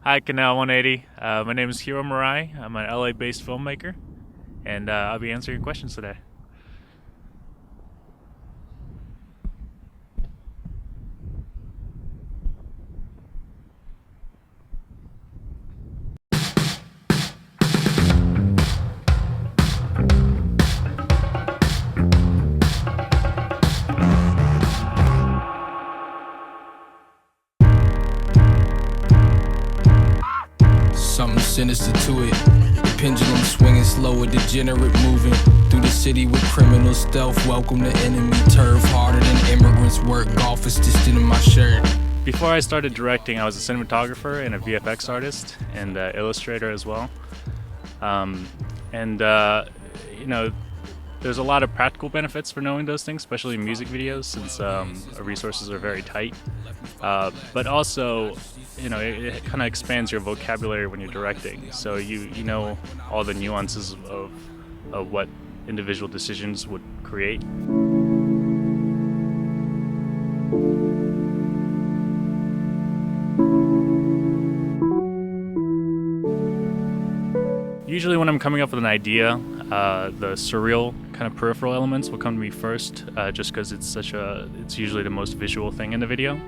Hi, Canal 180. My name is Hiro Murai. I'm an LA-based filmmaker, and I'll be answering your questions today. Something sinister to it. The pendulum swinging slow, a degenerate moving through the city with criminal stealth. Welcome to enemy turf, harder than immigrants work. Golf is distant in my shirt. Before I started directing, I was a cinematographer and a VFX artist and illustrator as well. You know, there's a lot of practical benefits for knowing those things, especially in music videos, since resources are very tight. But also, you know, it kind of expands your vocabulary when you're directing. So you know all the nuances of what individual decisions would create. Usually when I'm coming up with an idea, the surreal kind of peripheral elements will come to me first, just because it's usually the most visual thing in the video.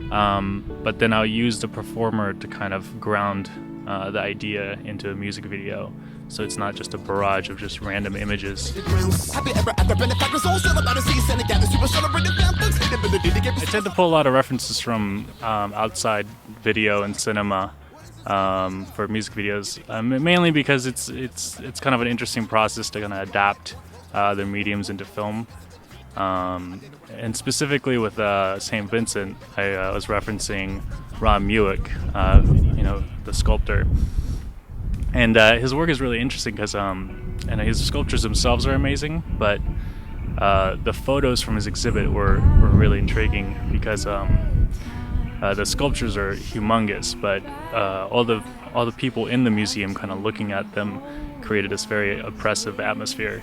But then I'll use the performer to kind of ground the idea into a music video, so it's not just a barrage of just random images. I tend to pull a lot of references from outside video and cinema for music videos, mainly because it's kind of an interesting process to kind of adapt the mediums into film. And specifically with St. Vincent, I was referencing Ron Mueck, the sculptor. And his work is really interesting because and his sculptures themselves are amazing, but the photos from his exhibit were really intriguing because the sculptures are humongous, but all the people in the museum kind of looking at them created this very oppressive atmosphere.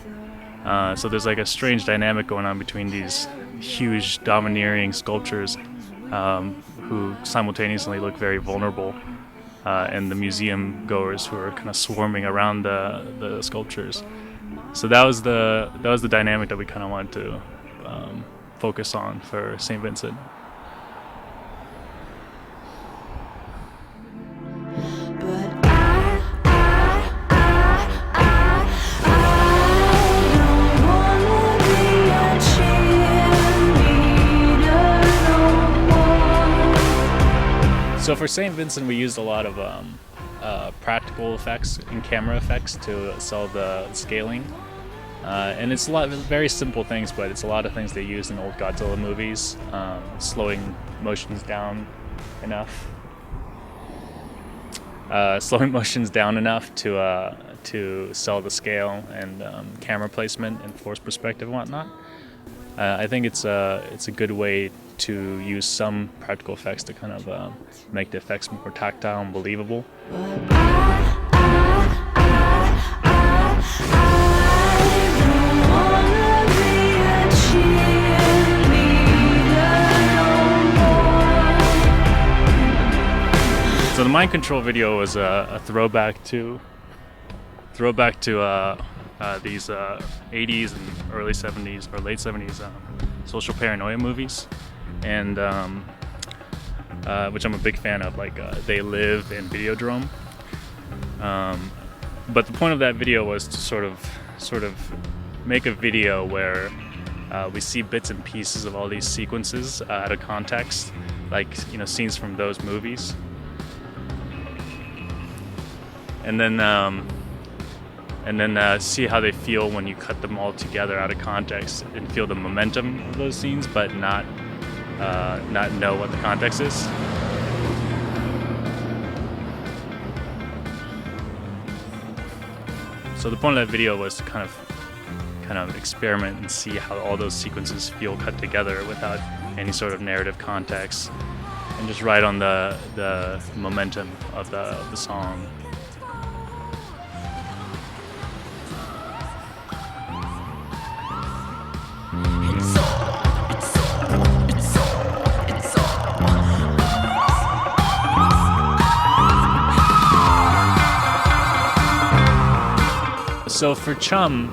So there's like a strange dynamic going on between these huge domineering sculptures who simultaneously look very vulnerable, and the museum goers who are kind of swarming around the sculptures. So that was the dynamic that we kind of wanted to focus on for St. Vincent. So for St. Vincent, we used a lot of practical effects and camera effects to sell the scaling. And it's very simple things, but it's a lot of things they used in old Godzilla movies, slowing motions down enough. To sell the scale and camera placement and force perspective and whatnot. I think it's a good way to use some practical effects to kind of make the effects more tactile and believable. So the mind control video was a throwback to these 80s and early 70s or late 70s social paranoia movies, and which I'm a big fan of, like They Live and Videodrome. But the point of that video was to sort of make a video where we see bits and pieces of all these sequences out of context, like scenes from those movies, and then see how they feel when you cut them all together out of context and feel the momentum of those scenes, but not know what the context is. So the point of that video was to kind of experiment and see how all those sequences feel cut together without any sort of narrative context, and just ride on the momentum of the song. So for Chum,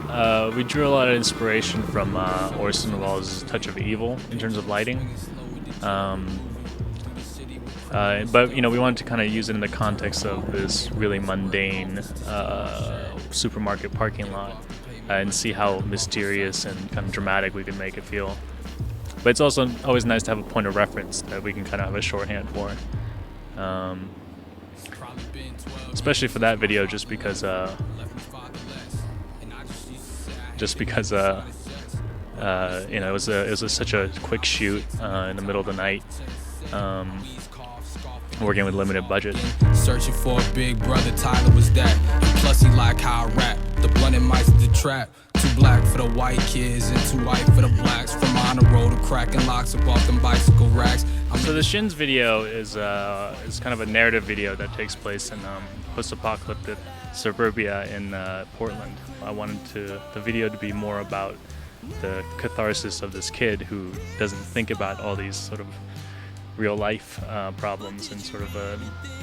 we drew a lot of inspiration from Orson Welles' Touch of Evil in terms of lighting. But you know, we wanted to kind of use it in the context of this really mundane supermarket parking lot, and see how mysterious and kind of dramatic we can make it feel. But it's also always nice to have a point of reference that we can kind of have a shorthand for, especially for that video, just because you know, it was such a quick shoot in the middle of the night. Working with limited budget. Searching for a big brother, Tyler was that. And plus he like how I rap. The blunt and mice the trap. Too black for the white kids and too white for the blacks. From on the road to cracking locks up off them bicycle racks. So the Shins video is kind of a narrative video that takes place in post-apocalyptic suburbia in Portland. I wanted the video to be more about the catharsis of this kid who doesn't think about all these sort of real life problems, and sort of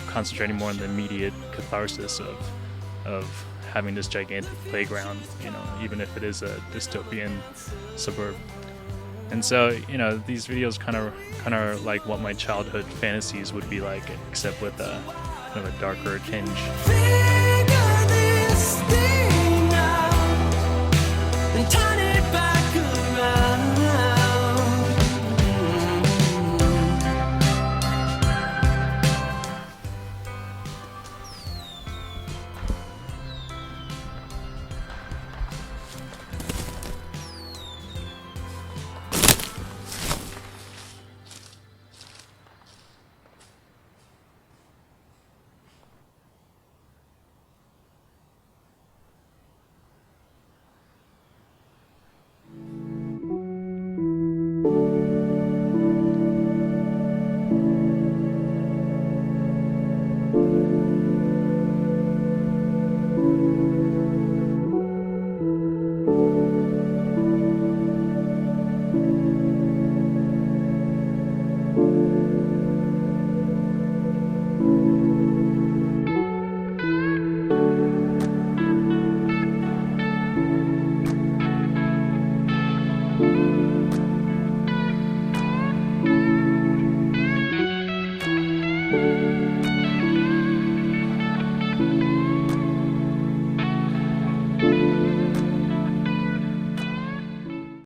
concentrating more on the immediate catharsis of having this gigantic playground, you know, even if it is a dystopian suburb. And so, you know, these videos kind of like what my childhood fantasies would be like, except with a kind of a darker tinge.